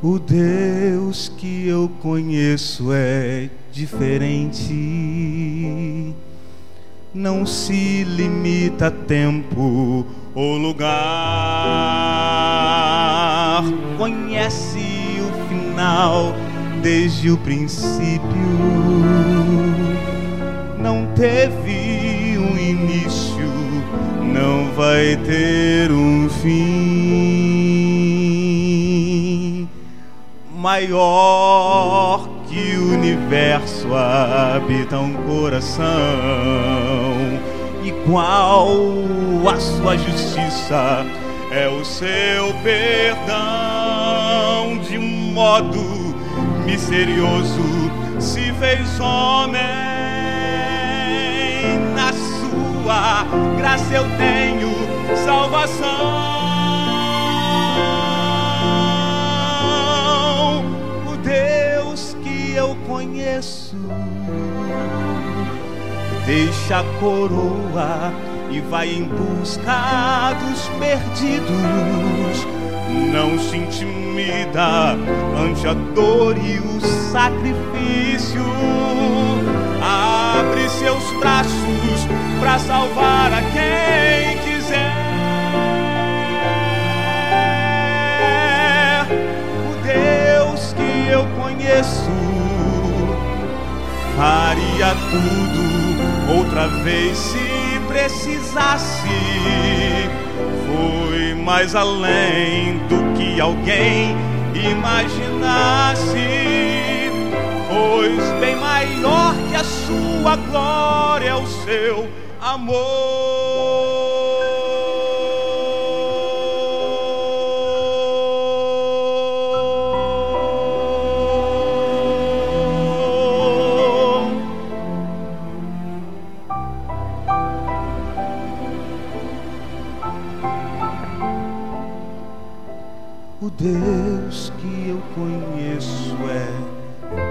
O Deus que eu conheço é diferente. Não se limita a tempo ou lugar. Conhece o final desde o princípio. Não teve um início, não vai ter um fim. Maior que o universo habita um coração, igual a sua justiça é o seu perdão. De um modo misterioso se fez homem. Na sua graça eu tenho salvação. O Deus que eu conheço deixa a coroa e vai em busca dos perdidos. Não se intimida ante a dor e o sacrifício. Abre seus braços para salvar a quem quiser. O Deus que eu conheço faria tudo outra vez se precisasse. Foi mais além do que alguém imaginasse, pois bem maior que a sua glória é o seu amor. O Deus que eu conheço é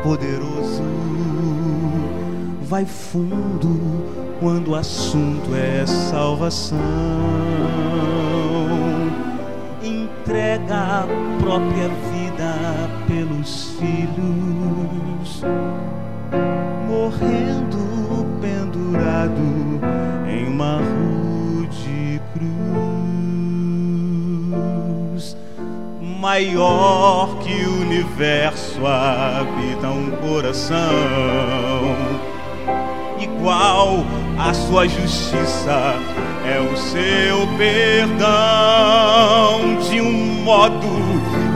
poderoso, vai fundo quando o assunto é salvação. Entrega a própria vida pelos filhos, morrendo pendurado em uma rude cruz. Maior que o universo habita um coração, igual a sua justiça é o seu perdão. De um modo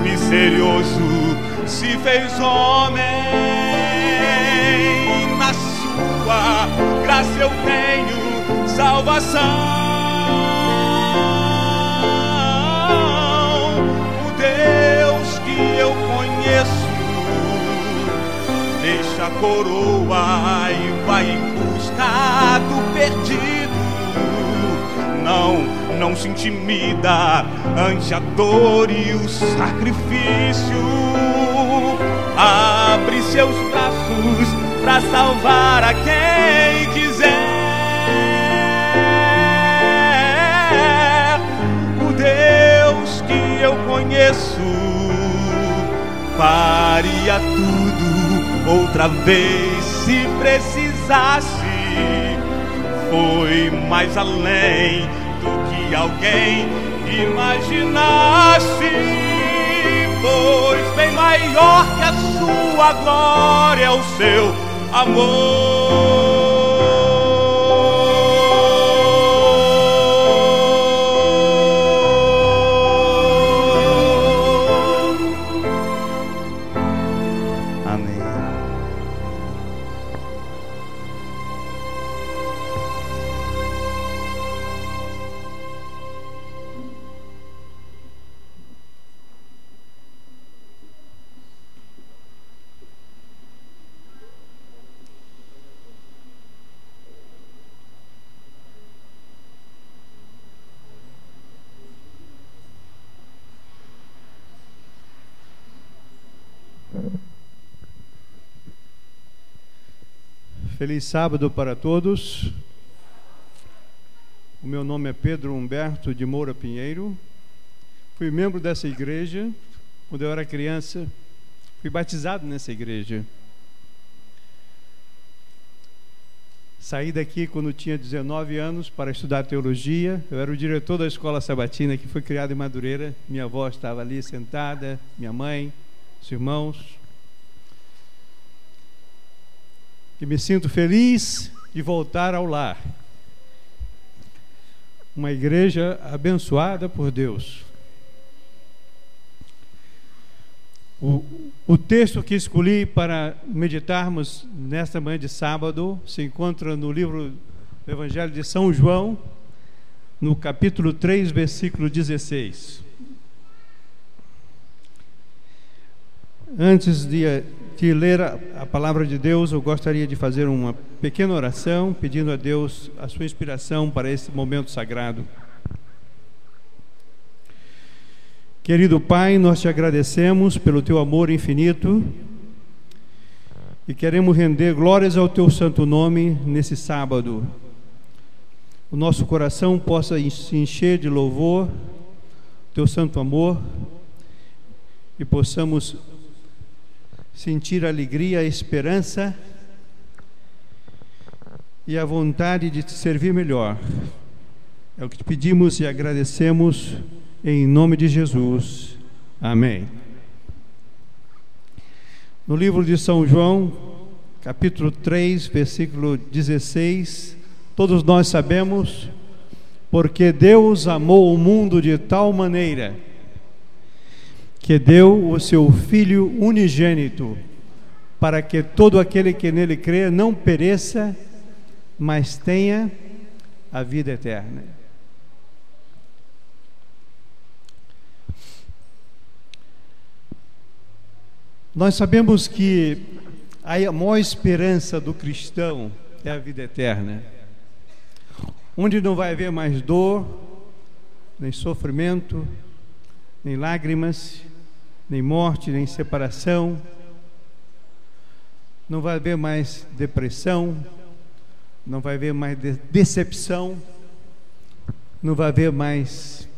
misterioso se fez homem. Na sua graça eu tenho salvação. Eu conheço, deixa a coroa e vai em busca do perdido. Não se intimida ante a dor e o sacrifício. Abre seus braços para salvar a quem quiser. O Deus que eu conheço faria tudo outra vez se precisasse. Foi mais além do que alguém imaginasse, pois bem maior que a sua glória é o seu amor. Feliz sábado para todos. O meu nome é Pedro Humberto de Moura Pinheiro. Fui membro dessa igreja quando eu era criança, fui batizado nessa igreja. Saí daqui quando tinha 19 anos para estudar teologia. Eu era o diretor da escola sabatina, que foi criada em Madureira. Minha avó estava ali sentada, minha mãe, os irmãos. E me sinto feliz de voltar ao lar. Uma igreja abençoada por Deus. O texto que escolhi para meditarmos nesta manhã de sábado se encontra no livro do Evangelho de São João, no capítulo 3, versículo 16. Antes de ler a palavra de Deus, eu gostaria de fazer uma pequena oração, pedindo a Deus a sua inspiração para esse momento sagrado. Querido Pai, nós te agradecemos pelo teu amor infinito e queremos render glórias ao teu santo nome nesse sábado. O nosso coração possa se encher de louvor, teu santo amor, e possamos sentir a alegria, a esperança e a vontade de te servir melhor. É o que te pedimos e agradecemos em nome de Jesus. Amém. No livro de São João, capítulo 3, versículo 16, todos nós sabemos, porque Deus amou o mundo de tal maneira que deu o seu Filho unigênito, para que todo aquele que nele crê não pereça, mas tenha a vida eterna. Nós sabemos que a maior esperança do cristão é a vida eterna, onde não vai haver mais dor, nem sofrimento, nem lágrimas, nem morte, nem separação. Não vai haver mais depressão, não vai haver mais decepção, não vai haver mais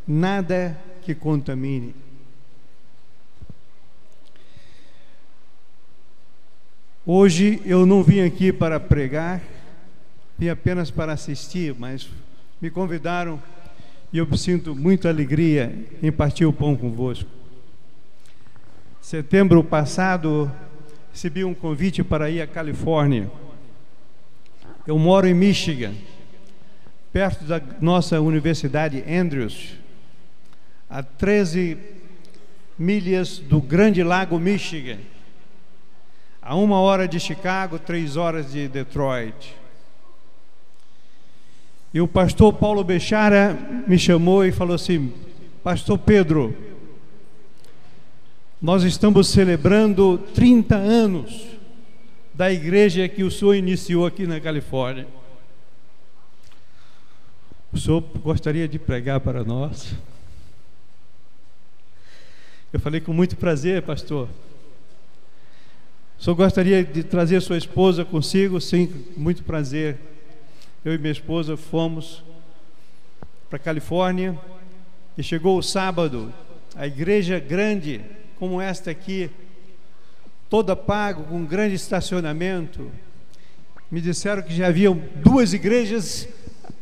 nada que contamine. Hoje eu não vim aqui para pregar, vim apenas para assistir, mas me convidaram e eu sinto muita alegria em partir o pão convosco. Setembro passado, recebi um convite para ir à Califórnia. Eu moro em Michigan, perto da nossa Universidade Andrews, a 13 milhas do Grande Lago Michigan, a 1 hora de Chicago, 3 horas de Detroit. E o pastor Paulo Bechara me chamou e falou assim: Pastor Pedro, nós estamos celebrando 30 anos da igreja que o senhor iniciou aqui na Califórnia. O senhor gostaria de pregar para nós? Eu falei: com muito prazer, pastor. O senhor gostaria de trazer sua esposa consigo? Sim, muito prazer. Eu e minha esposa fomos para a Califórnia e chegou o sábado, a igreja grande como esta aqui, toda paga, com um grande estacionamento. Me disseram que já haviam 2 igrejas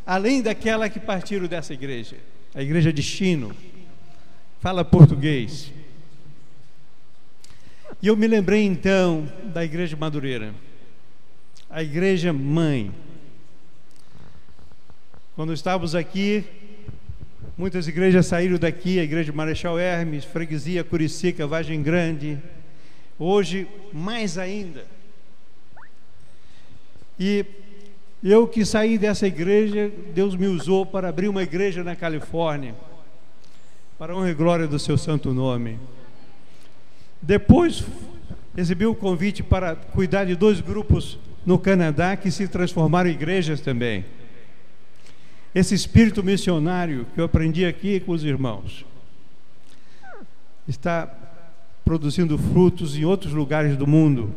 além daquela que partiram dessa igreja, a igreja de Chino, fala português. E eu me lembrei então da igreja de Madureira, a igreja mãe. Quando estávamos aqui, muitas igrejas saíram daqui, a igreja de Marechal Hermes, Freguesia, Curicica, Vargem Grande, hoje mais ainda. E eu que saí dessa igreja, Deus me usou para abrir uma igreja na Califórnia, para a honra e glória do seu santo nome. Depois recebi o convite para cuidar de 2 grupos no Canadá que se transformaram em igrejas também. Esse espírito missionário que eu aprendi aqui com os irmãos está produzindo frutos em outros lugares do mundo.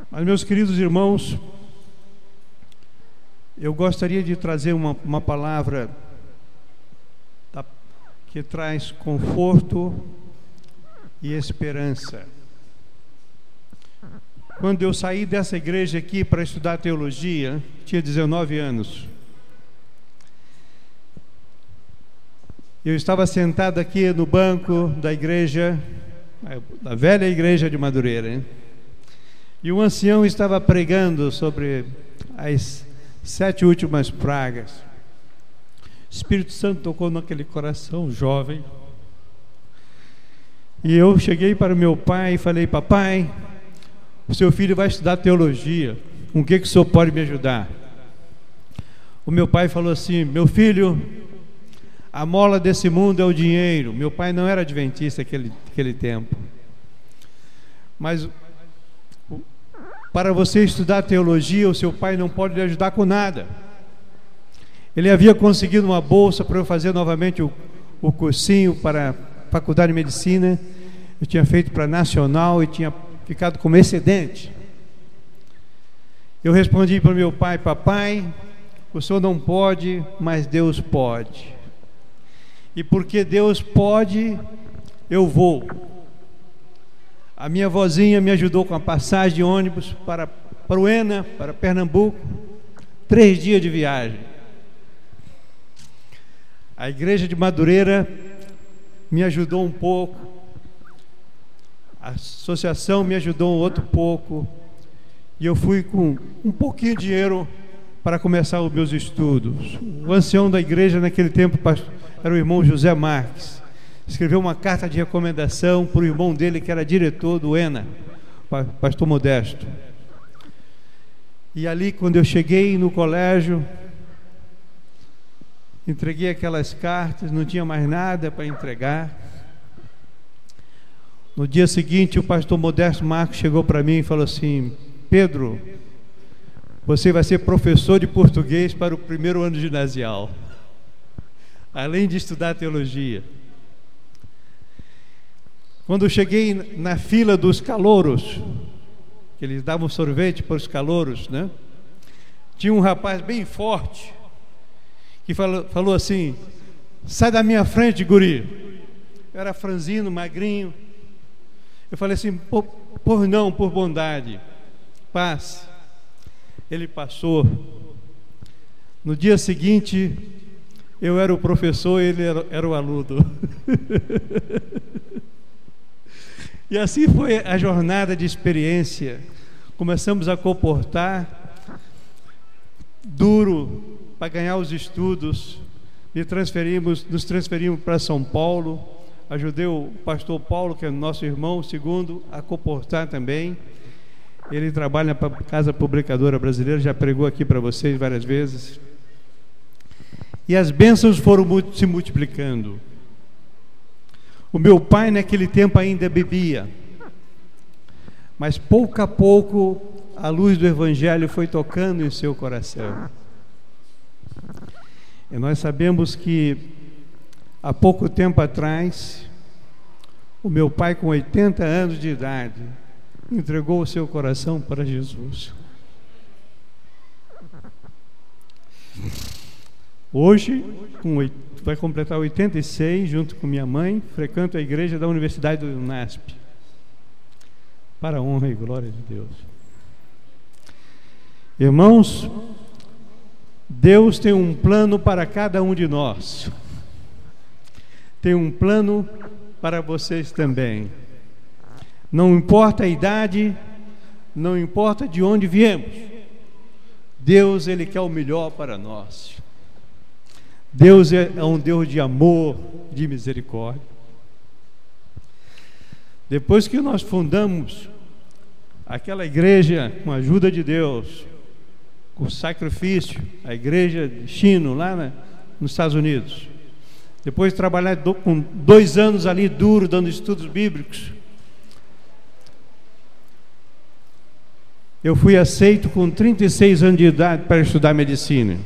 Mas, meus queridos irmãos, eu gostaria de trazer uma palavra que traz conforto e esperança. Quando eu saí dessa igreja aqui para estudar teologia, tinha 19 anos. Eu estava sentado aqui no banco da igreja, da velha igreja de Madureira, hein? E um ancião estava pregando sobre as 7 últimas pragas. O Espírito Santo tocou naquele coração jovem. E eu cheguei para o meu pai e falei: papai, o seu filho vai estudar teologia, com o que o senhor pode me ajudar? O meu pai falou assim: meu filho, a mola desse mundo é o dinheiro. Meu pai não era adventista naquele tempo. Mas para você estudar teologia, o seu pai não pode lhe ajudar com nada. Ele havia conseguido uma bolsa para eu fazer novamente o cursinho para a faculdade de medicina. Eu tinha feito para Nacional e tinha ficado com excedente. Eu respondi para o meu pai: papai, o senhor não pode, mas Deus pode. E porque Deus pode, eu vou. A minha vozinha me ajudou com a passagem de ônibus para o ENA, para Pernambuco, 3 dias de viagem. A igreja de Madureira me ajudou um pouco, a associação me ajudou outro pouco, e eu fui com um pouquinho de dinheiro para começar os meus estudos. O ancião da igreja naquele tempo era o irmão José Marques. Escreveu uma carta de recomendação para o irmão dele, que era diretor do ENA, pastor Modesto. E ali, quando eu cheguei no colégio, entreguei aquelas cartas, não tinha mais nada para entregar. No dia seguinte, o pastor Modesto Marcos chegou para mim e falou assim: Pedro, você vai ser professor de português para o 1º ano ginasial, além de estudar teologia. Quando eu cheguei na fila dos calouros, que eles davam sorvete para os calouros, né? Tinha um rapaz bem forte que falou assim: sai da minha frente, guri. Eu era franzino, magrinho. Eu falei assim: por não, por bondade, passe. Ele passou. No dia seguinte, eu era o professor e ele era o aluno. E assim foi a jornada de experiência. Começamos a comportar duro para ganhar os estudos. Nos transferimos para São Paulo. Ajudei o pastor Paulo, que é nosso irmão, segundo, a comportar também. Ele trabalha para a Casa Publicadora Brasileira, já pregou aqui para vocês várias vezes. E as bênçãos foram se multiplicando. O meu pai naquele tempo ainda bebia, mas pouco a pouco a luz do Evangelho foi tocando em seu coração. E nós sabemos que há pouco tempo atrás, o meu pai, com 80 anos de idade, entregou o seu coração para Jesus. Hoje, vai completar 86, junto com minha mãe, frequento a igreja da Universidade do UNASP, para a honra e glória de Deus. Irmãos, Deus tem um plano para cada um de nós. Tem um plano para vocês também. Não importa a idade, não importa de onde viemos, Deus, Ele quer o melhor para nós. Deus é um Deus de amor, de misericórdia. Depois que nós fundamos aquela igreja com a ajuda de Deus, com sacrifício, a igreja de Chino, lá nos Estados Unidos, depois de trabalhar com 2 anos ali duro, dando estudos bíblicos, eu fui aceito com 36 anos de idade para estudar medicina.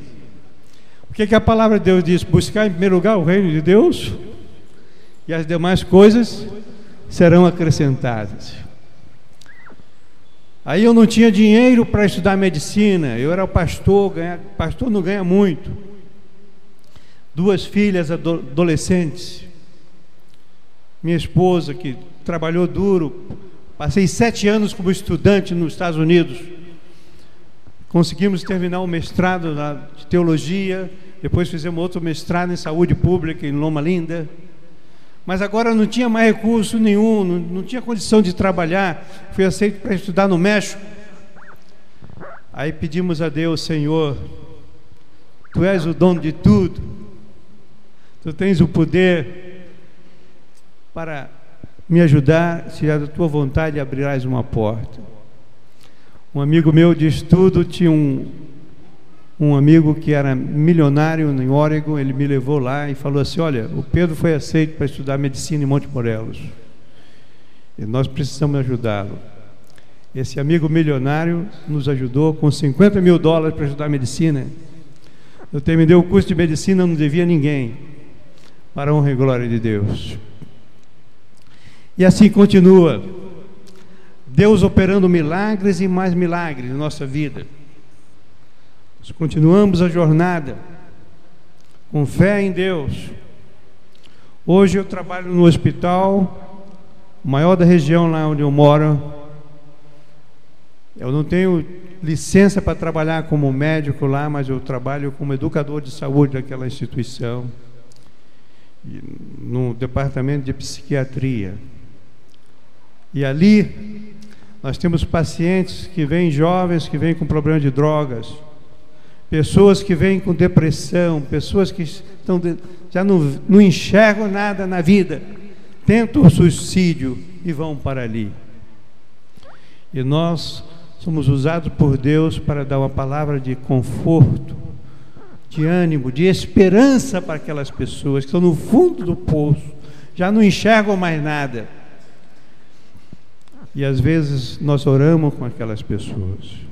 O que a palavra de Deus diz? Buscar em primeiro lugar o reino de Deus, e as demais coisas serão acrescentadas. Aí eu não tinha dinheiro para estudar medicina, eu era pastor, pastor não ganha muito. 2 filhas adolescentes, minha esposa, que trabalhou duro, passei 7 anos como estudante nos Estados Unidos, conseguimos terminar um mestrado de teologia, depois fizemos outro mestrado em saúde pública em Loma Linda, mas agora não tinha mais recurso nenhum, não tinha condição de trabalhar, fui aceito para estudar no México. Aí pedimos a Deus: Senhor, Tu és o dono de tudo, Tu tens o poder para me ajudar, se é da Tua vontade abrirás uma porta. Um amigo meu de estudo tinha um amigo que era milionário em Oregon. Ele me levou lá e falou assim: olha, o Pedro foi aceito para estudar medicina em Monte Morelos e nós precisamos ajudá-lo. Esse amigo milionário nos ajudou com $50 mil para estudar medicina. Eu terminei o curso de medicina, não devia a ninguém, para a honra e glória de Deus. E assim continua, Deus operando milagres e mais milagres na nossa vida. Nós continuamos a jornada com fé em Deus. Hoje eu trabalho no hospital maior da região lá onde eu moro. Eu não tenho licença para trabalhar como médico lá, mas eu trabalho como educador de saúde daquela instituição, no departamento de psiquiatria. E ali nós temos pacientes que vêm jovens, que vêm com problema de drogas, pessoas que vêm com depressão, pessoas que já não enxergam nada na vida, tentam o suicídio e vão para ali. E nós somos usados por Deus para dar uma palavra de conforto, de ânimo, de esperança para aquelas pessoas que estão no fundo do poço, já não enxergam mais nada. E às vezes nós oramos com aquelas pessoas.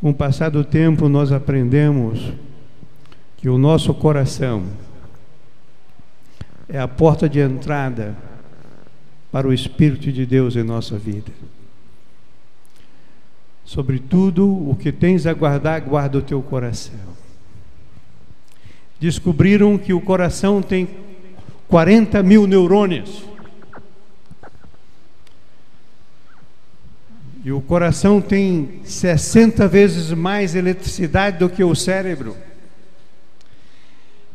Com o passar do tempo, nós aprendemos que o nosso coração é a porta de entrada para o Espírito de Deus em nossa vida. Sobretudo, o que tens a guardar, guarda o teu coração. Descobriram que o coração tem 40 mil neurônios. E o coração tem 60 vezes mais eletricidade do que o cérebro.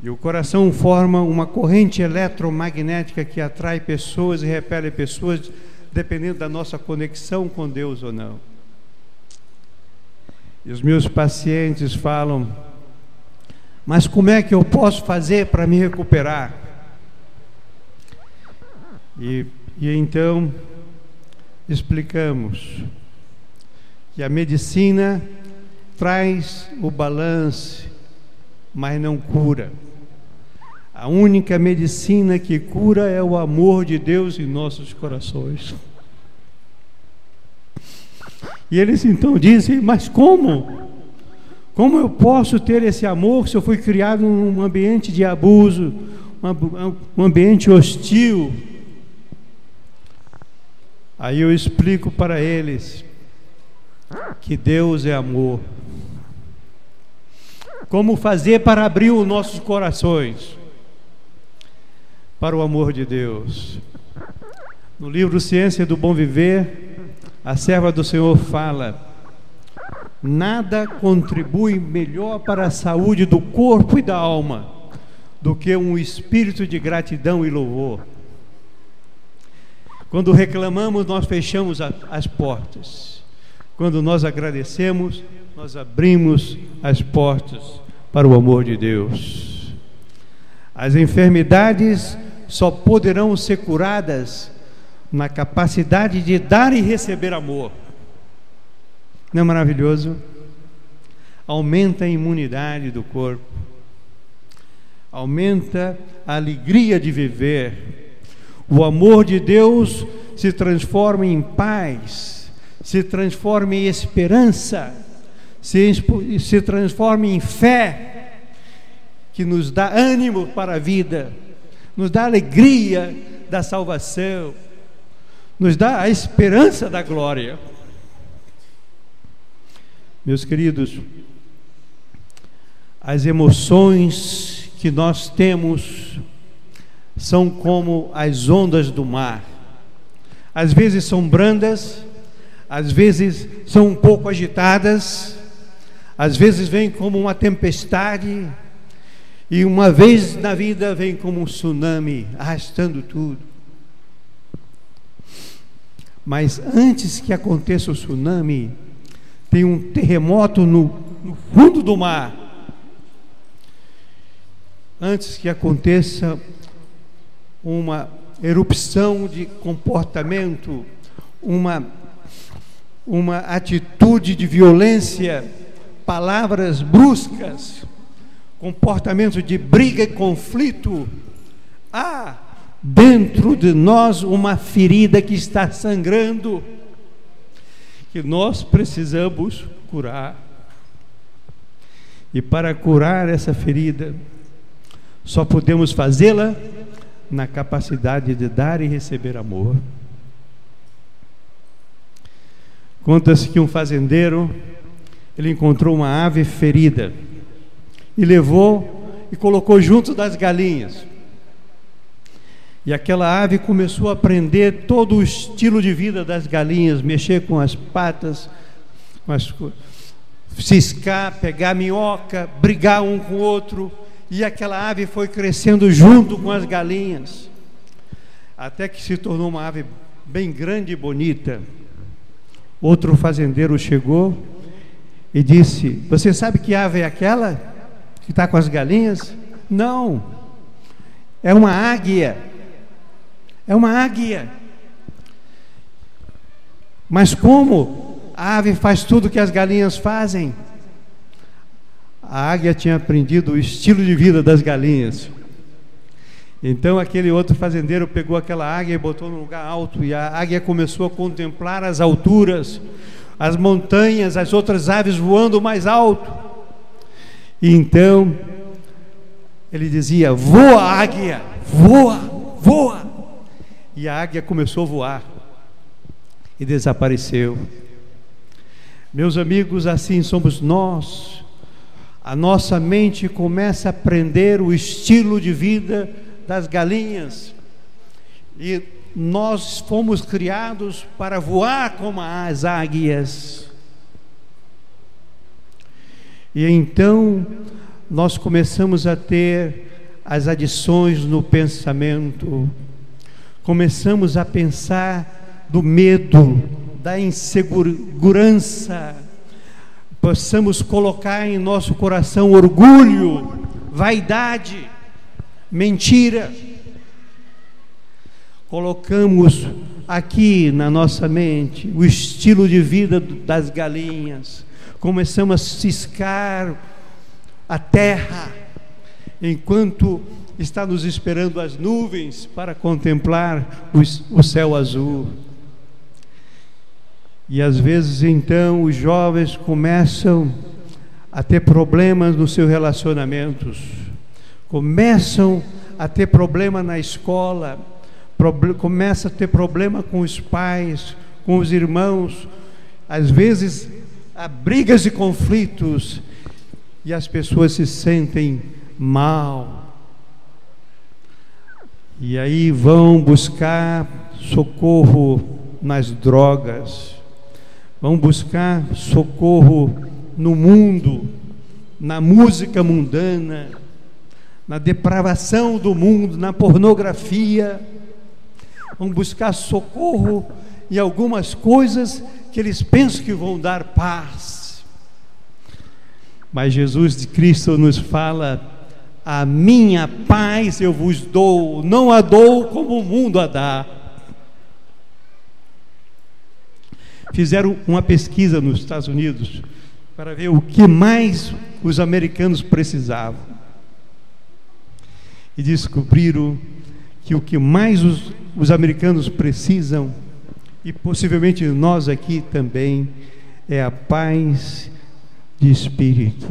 E o coração forma uma corrente eletromagnética que atrai pessoas e repele pessoas, dependendo da nossa conexão com Deus ou não. E os meus pacientes falam: mas como é que eu posso fazer para me recuperar? E então explicamos que a medicina traz o balanço, mas não cura. A única medicina que cura é o amor de Deus em nossos corações. E eles então dizem: mas como? Como eu posso ter esse amor se eu fui criado num ambiente de abuso, um ambiente hostil? Aí eu explico para eles que Deus é amor. Como fazer para abrir os nossos corações para o amor de Deus? No livro Ciência do Bom Viver, a serva do Senhor fala: nada contribui melhor para a saúde do corpo e da alma do que um espírito de gratidão e louvor. Quando reclamamos, nós fechamos as portas. Quando nós agradecemos, nós abrimos as portas para o amor de Deus. As enfermidades só poderão ser curadas na capacidade de dar e receber amor. Não é maravilhoso? Aumenta a imunidade do corpo, aumenta a alegria de viver. O amor de Deus se transforma em paz, se transforma em esperança, se transforma em fé, que nos dá ânimo para a vida, nos dá alegria da salvação, nos dá a esperança da glória. Meus queridos, as emoções que nós temos são como as ondas do mar. Às vezes são brandas, às vezes são um pouco agitadas, às vezes vêm como uma tempestade, e uma vez na vida vem como um tsunami, arrastando tudo. Mas antes que aconteça o tsunami, tem um terremoto no fundo do mar. Antes que aconteça uma erupção de comportamento, uma atitude de violência, palavras bruscas, comportamento de briga e conflito, há dentro de nós uma ferida que está sangrando, que nós precisamos curar. E para curar essa ferida, só podemos fazê-la na capacidade de dar e receber amor. Conta-se que um fazendeiro, ele encontrou uma ave ferida e levou e colocou junto das galinhas. E aquela ave começou a aprender todo o estilo de vida das galinhas, mexer com as patas, ciscar, pegar minhoca, brigar um com o outro. E aquela ave foi crescendo junto com as galinhas, até que se tornou uma ave bem grande e bonita. Outro fazendeiro chegou e disse: você sabe que ave é aquela que está com as galinhas? Não, é uma águia. É uma águia. Mas como a ave faz tudo que as galinhas fazem? A águia tinha aprendido o estilo de vida das galinhas. Então aquele outro fazendeiro pegou aquela águia e botou num lugar alto, e a águia começou a contemplar as alturas, as montanhas, as outras aves voando mais alto. E então ele dizia: voa, águia, voa, voa. E a águia começou a voar e desapareceu. Meus amigos, assim somos nós. A nossa mente começa a aprender o estilo de vida das galinhas, e nós fomos criados para voar como as águias. E então nós começamos a ter as adições no pensamento, começamos a pensar do medo, da insegurança. Possamos colocar em nosso coração orgulho, vaidade, mentira. Colocamos aqui na nossa mente o estilo de vida das galinhas. Começamos a ciscar a terra, enquanto está nos esperando as nuvens para contemplar o céu azul. E às vezes então os jovens começam a ter problemas nos seus relacionamentos, começam a ter problema na escola, começa a ter problema com os pais, com os irmãos. Às vezes há brigas e conflitos, e as pessoas se sentem mal, e aí vão buscar socorro nas drogas, vão buscar socorro no mundo, na música mundana, na depravação do mundo, na pornografia. Vão buscar socorro em algumas coisas que eles pensam que vão dar paz. Mas Jesus de Cristo nos fala: a minha paz eu vos dou, não a dou como o mundo a dá. Fizeram uma pesquisa nos Estados Unidos para ver o que mais os americanos precisavam, e descobriram que o que mais os americanos precisam, e possivelmente nós aqui também, é a paz de espírito,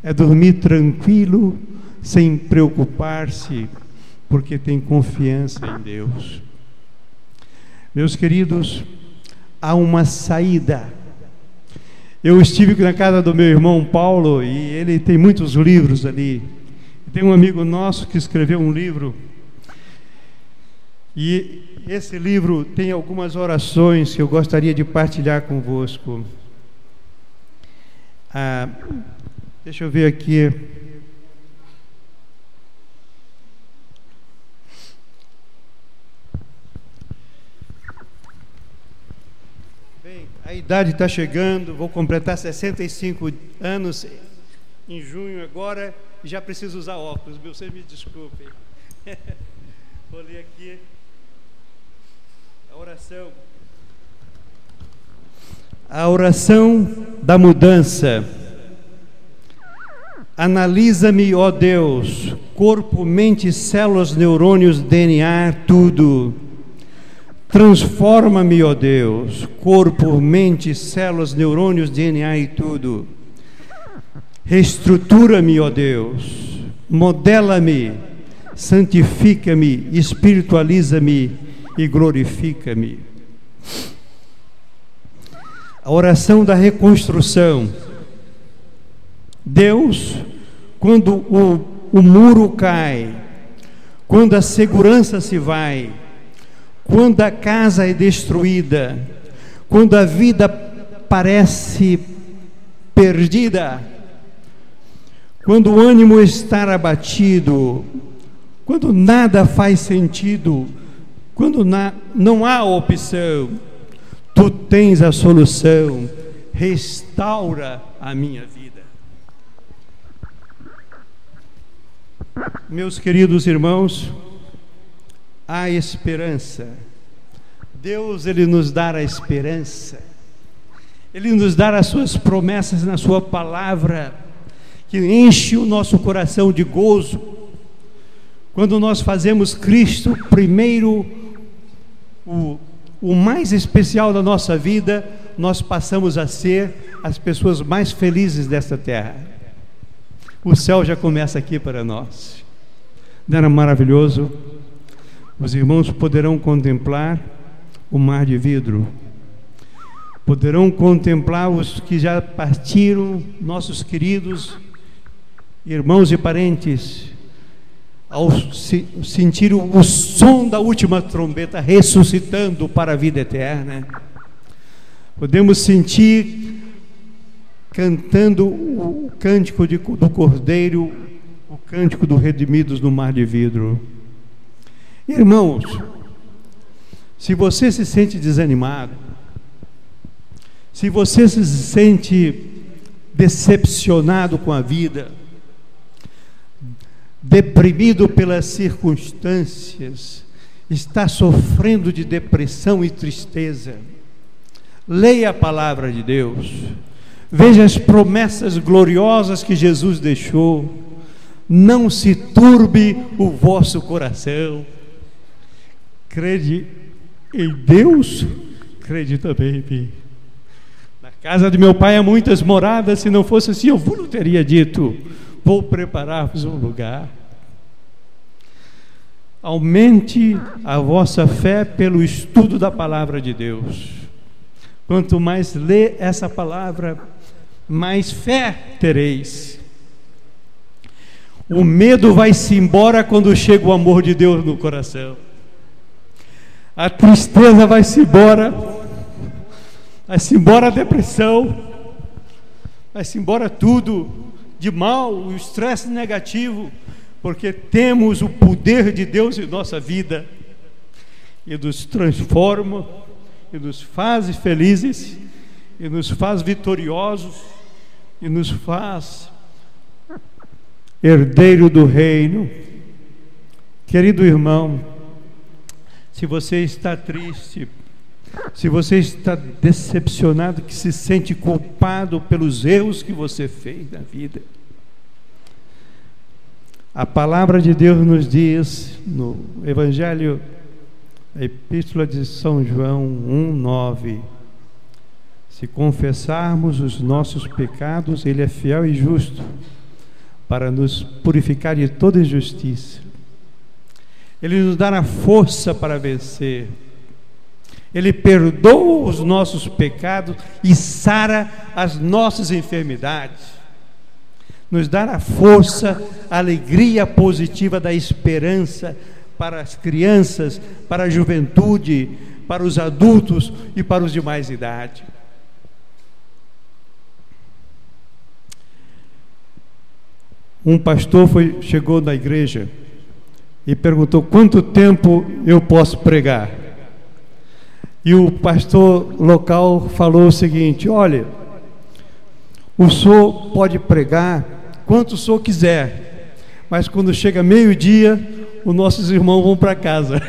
é dormir tranquilo, sem preocupar-se, porque tem confiança em Deus. Meus queridos, há uma saída. Eu estive na casa do meu irmão Paulo, e ele tem muitos livros ali. Tem um amigo nosso que escreveu um livro E esse livro tem algumas orações que eu gostaria de partilhar convosco. Deixa eu ver aqui. Bem, a idade está chegando, vou completar 65 anos em junho agora e já preciso usar óculos, vocês me desculpem. Vou ler aqui a oração. A oração da mudança. Analisa-me, ó Deus, corpo, mente, células, neurônios, DNA, tudo. Transforma-me, ó Deus, corpo, mente, células, neurônios, DNA e tudo. Reestrutura-me, ó Deus, modela-me, santifica-me, espiritualiza-me e glorifica-me. A oração da reconstrução. Deus, quando o muro cai, quando a segurança se vai, quando a casa é destruída, quando a vida parece perdida, quando o ânimo está abatido, quando nada faz sentido, quando não há opção, tu tens a solução. Restaura a minha vida. Meus queridos irmãos, há esperança. Deus, Ele nos dá a esperança. Ele nos dá as suas promessas na sua palavra, que enche o nosso coração de gozo. Quando nós fazemos Cristo primeiro, o mais especial da nossa vida, nós passamos a ser as pessoas mais felizes desta terra. O céu já começa aqui para nós. Não era maravilhoso? Os irmãos poderão contemplar o mar de vidro, poderão contemplar os que já partiram, nossos queridos irmãos e parentes, ao sentir o som da última trombeta ressuscitando para a vida eterna. Podemos sentir cantando o cântico do Cordeiro, o cântico dos redimidos no mar de vidro. Irmãos, se você se sente desanimado, se você se sente decepcionado com a vida, deprimido pelas circunstâncias, está sofrendo de depressão e tristeza, leia a palavra de Deus, veja as promessas gloriosas que Jesus deixou. Não se turbe o vosso coração. Crede em Deus, crede também em mim. Na casa de meu pai há muitas moradas, se não fosse assim eu vos teria dito, vou preparar-vos um lugar. Aumente a vossa fé pelo estudo da palavra de Deus. Quanto mais lê essa palavra, mais fé tereis. O medo vai-se embora quando chega o amor de Deus no coração. A tristeza vai-se embora. Vai-se embora a depressão. Vai-se embora tudo de mal, o estresse negativo, porque temos o poder de Deus em nossa vida e nos transforma e nos faz felizes e nos faz vitoriosos e nos faz herdeiro do reino. Querido irmão, se você está triste, se você está decepcionado, que se sente culpado pelos erros que você fez na vida, a palavra de Deus nos diz no Evangelho, a Epístola de São João 1:9: se confessarmos os nossos pecados, Ele é fiel e justo para nos purificar de toda injustiça. Ele nos dá a força para vencer. Ele perdoa os nossos pecados e sara as nossas enfermidades. Nos dá a força, a alegria positiva da esperança para as crianças, para a juventude, para os adultos e para os de mais idade. Um pastor chegou na igreja e perguntou: quanto tempo eu posso pregar? E o pastor local falou o seguinte: olha, o senhor pode pregar quanto o senhor quiser, mas quando chega meio-dia, os nossos irmãos vão para casa.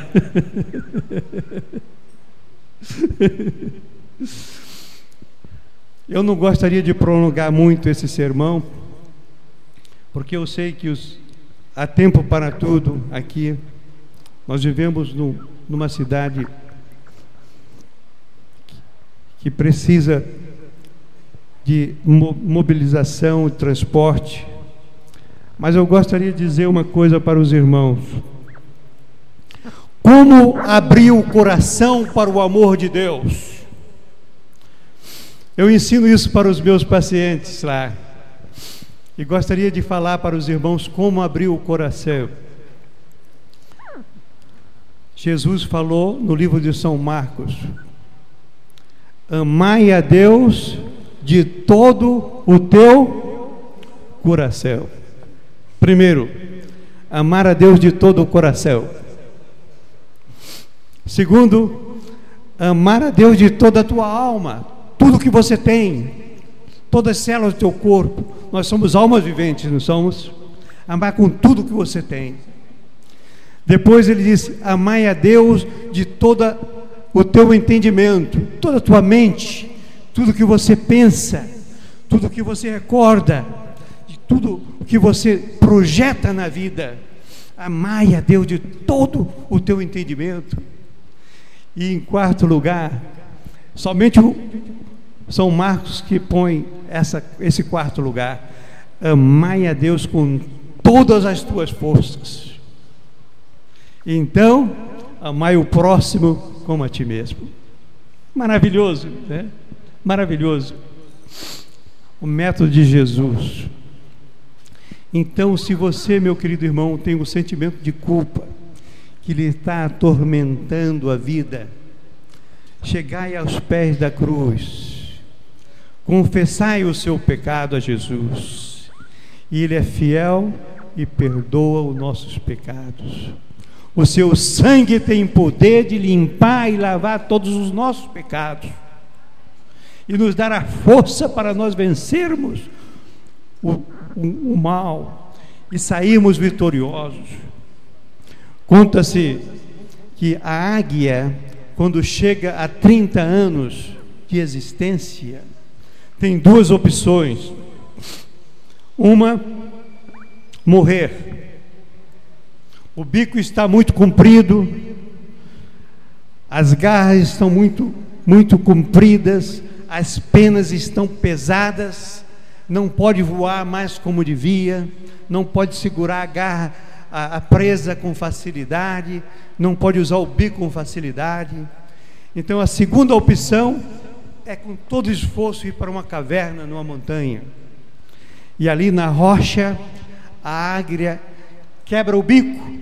Eu não gostaria de prolongar muito esse sermão, porque eu sei que há tempo para tudo aqui. Nós vivemos numa cidade que precisa de mobilização e transporte. Mas eu gostaria de dizer uma coisa para os irmãos: como abrir o coração para o amor de Deus. Eu ensino isso para os meus pacientes lá, e gostaria de falar para os irmãos como abrir o coração. Jesus falou no livro de São Marcos: amai a Deus de todo o teu coração. Primeiro, amar a Deus de todo o coração. Segundo, amar a Deus de toda a tua alma, tudo que você tem, todas as células do teu corpo. Nós somos almas viventes, não somos? Amar com tudo que você tem. Depois ele disse: amai a Deus de todo o teu entendimento, toda a tua mente, tudo que você pensa, tudo que você recorda, de tudo que você projeta na vida. Amai a Deus de todo o teu entendimento. E em quarto lugar, somente São Marcos que põe esse quarto lugar: amai a Deus com todas as tuas forças. Então, amai o próximo como a ti mesmo. Maravilhoso, né? Maravilhoso. O método de Jesus. Então, se você, meu querido irmão, tem um sentimento de culpa que lhe está atormentando a vida, chegai aos pés da cruz, confessai o seu pecado a Jesus, e Ele é fiel e perdoa os nossos pecados. O seu sangue tem poder de limpar e lavar todos os nossos pecados e nos dar a força para nós vencermos o mal e sairmos vitoriosos. Conta-se que a águia, quando chega a 30 anos de existência, tem duas opções: uma, morrer. O bico está muito comprido, as garras estão muito compridas, as penas estão pesadas, não pode voar mais como devia, não pode segurar a garra, a presa com facilidade, não pode usar o bico com facilidade. Então a segunda opção é com todo esforço ir para uma caverna, numa montanha, e ali na rocha a águia quebra o bico,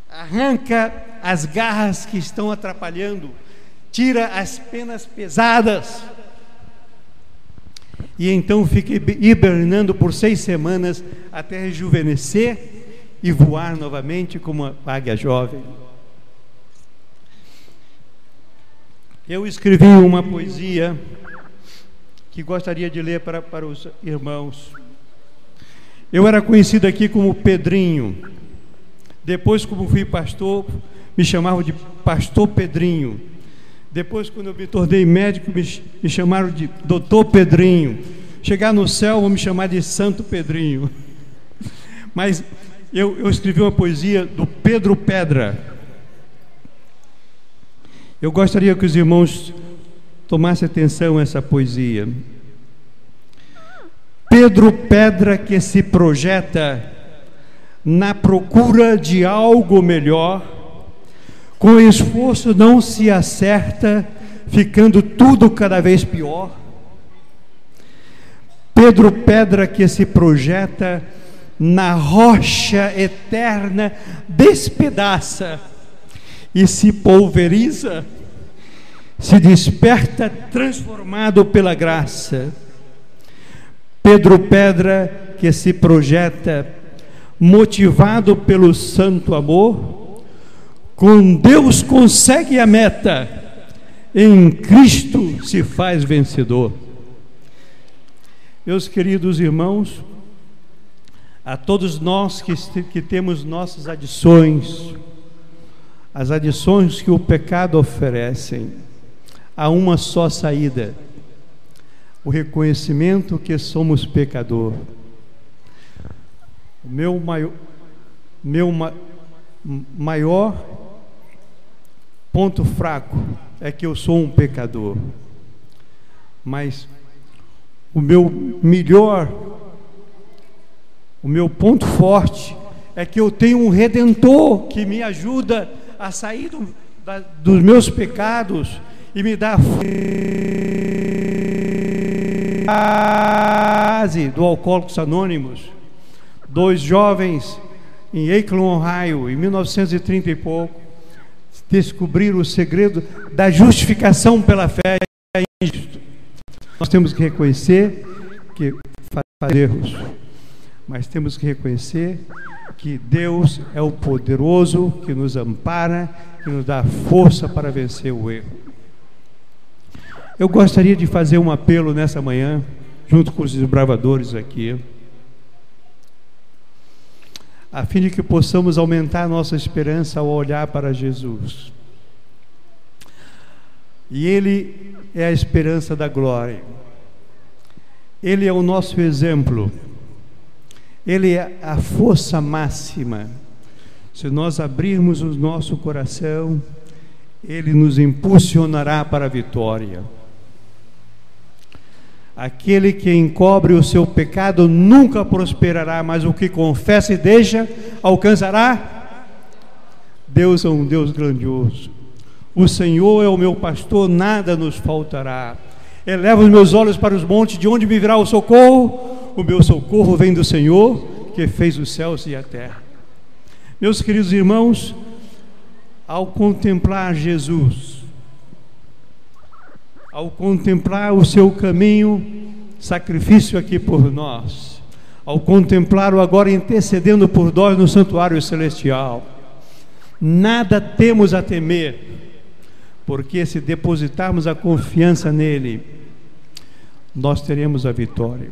arranca as garras que estão atrapalhando, tira as penas pesadas, e então fica hibernando por 6 semanas até rejuvenescer e voar novamente como uma águia jovem. Eu escrevi uma poesia que gostaria de ler para os irmãos. Eu era conhecido aqui como Pedrinho. Depois, como fui pastor, me chamavam de Pastor Pedrinho. Depois, quando eu me tornei médico, me chamaram de Doutor Pedrinho. Chegar no céu, vão me chamar de Santo Pedrinho. Mas eu escrevi uma poesia do Pedro Pedra. Eu gostaria que os irmãos tomassem atenção a essa poesia. Pedro Pedra que se projeta na procura de algo melhor, com esforço não se acerta, ficando tudo cada vez pior. Pedro Pedra que se projeta na rocha eterna despedaça e se pulveriza, se desperta transformado pela graça. Pedro, pedra que se projeta, motivado pelo santo amor, com Deus consegue a meta, em Cristo se faz vencedor. Meus queridos irmãos, a todos nós que temos nossas adições, as adições que o pecado oferecem, há uma só saída: o reconhecimento que somos pecador. O meu maior ponto fraco é que eu sou um pecador, mas o meu ponto forte é que eu tenho um Redentor que me ajuda a sair dos meus pecados e me dá a frase do Alcoólicos Anônimos. 2 jovens em Akron, Ohio, em 1930 e pouco, descobriram o segredo da justificação pela fé. Nós temos que reconhecer que fazemos erros, mas temos que reconhecer que Deus é o poderoso que nos ampara, que nos dá força para vencer o erro. Eu gostaria de fazer um apelo nessa manhã, junto com os desbravadores aqui, a fim de que possamos aumentar a nossa esperança ao olhar para Jesus. E Ele é a esperança da glória. Ele é o nosso exemplo. Ele é a força máxima. Se nós abrirmos o nosso coração, Ele nos impulsionará para a vitória. Aquele que encobre o seu pecado nunca prosperará, mas o que confessa e deixa alcançará. Deus é um Deus grandioso. O Senhor é o meu pastor, nada nos faltará. Eleva os meus olhos para os montes, de onde me virá o socorro? O meu socorro vem do Senhor, que fez os céus e a terra. Meus queridos irmãos, ao contemplar Jesus, ao contemplar o seu caminho, sacrifício aqui por nós, ao contemplar-o agora intercedendo por nós no santuário celestial, nada temos a temer, porque se depositarmos a confiança nele, nós teremos a vitória.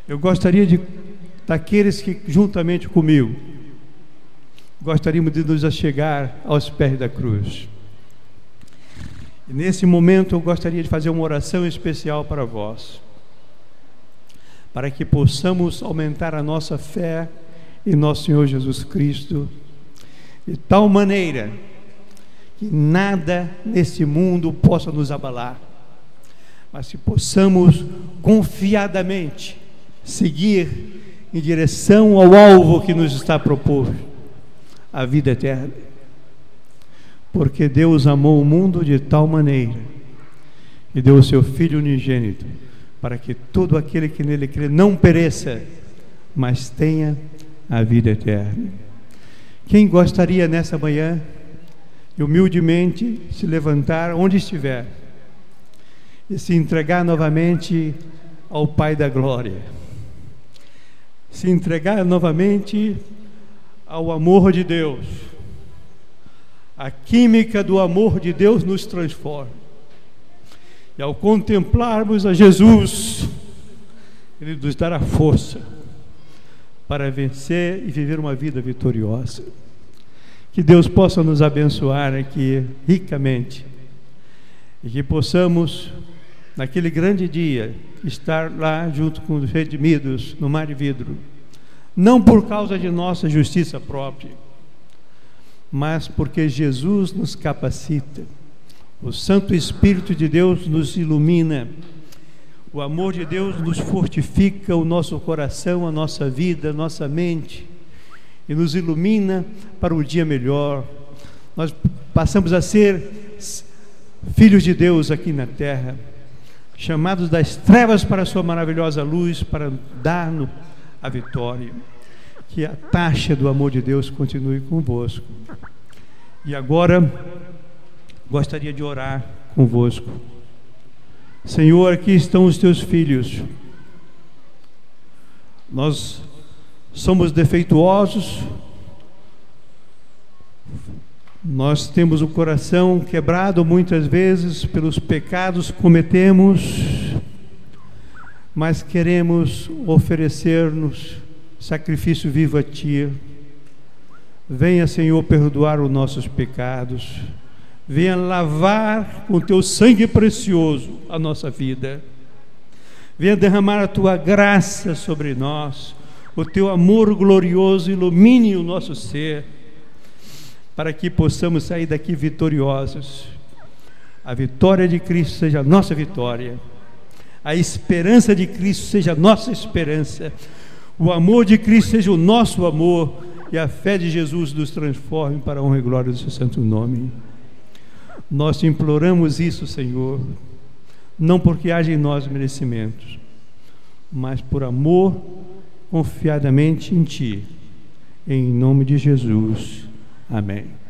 Eu gostaria daqueles que juntamente comigo gostaríamos de nos achegar aos pés da cruz. E nesse momento eu gostaria de fazer uma oração especial para vós, para que possamos aumentar a nossa fé em nosso Senhor Jesus Cristo, de tal maneira que nada nesse mundo possa nos abalar, mas que possamos confiadamente seguir em direção ao alvo que nos está proposto, a vida eterna. Porque Deus amou o mundo de tal maneira e deu o seu Filho unigênito, para que todo aquele que nele crê não pereça, mas tenha a vida eterna. Quem gostaria nessa manhã de humildemente se levantar onde estiver e se entregar novamente ao Pai da glória, se entregar novamente ao amor de Deus? A química do amor de Deus nos transforma, e ao contemplarmos a Jesus, Ele nos dará força para vencer e viver uma vida vitoriosa. Que Deus possa nos abençoar aqui ricamente, e que possamos, naquele grande dia, estar lá junto com os redimidos no mar de vidro, não por causa de nossa justiça própria, mas porque Jesus nos capacita, o Santo Espírito de Deus nos ilumina, o amor de Deus nos fortifica o nosso coração, a nossa vida, a nossa mente, e nos ilumina para o dia melhor. Nós passamos a ser filhos de Deus aqui na terra, chamados das trevas para a sua maravilhosa luz, para dar a vitória. Que a taxa do amor de Deus continue convosco. E agora, gostaria de orar convosco. Senhor, aqui estão os teus filhos. Nós somos defeituosos, nós temos o coração quebrado muitas vezes pelos pecados que cometemos, mas queremos oferecer-nos sacrifício vivo a Ti. Venha, Senhor, perdoar os nossos pecados. Venha lavar com Teu sangue precioso a nossa vida. Venha derramar a Tua graça sobre nós. O Teu amor glorioso ilumine o nosso ser, para que possamos sair daqui vitoriosos. A vitória de Cristo seja a nossa vitória. A esperança de Cristo seja a nossa esperança. O amor de Cristo seja o nosso amor. E a fé de Jesus nos transforme para a honra e glória do Seu santo nome. Nós te imploramos isso, Senhor, não porque haja em nós merecimentos, mas por amor confiadamente em Ti. Em nome de Jesus. Amém.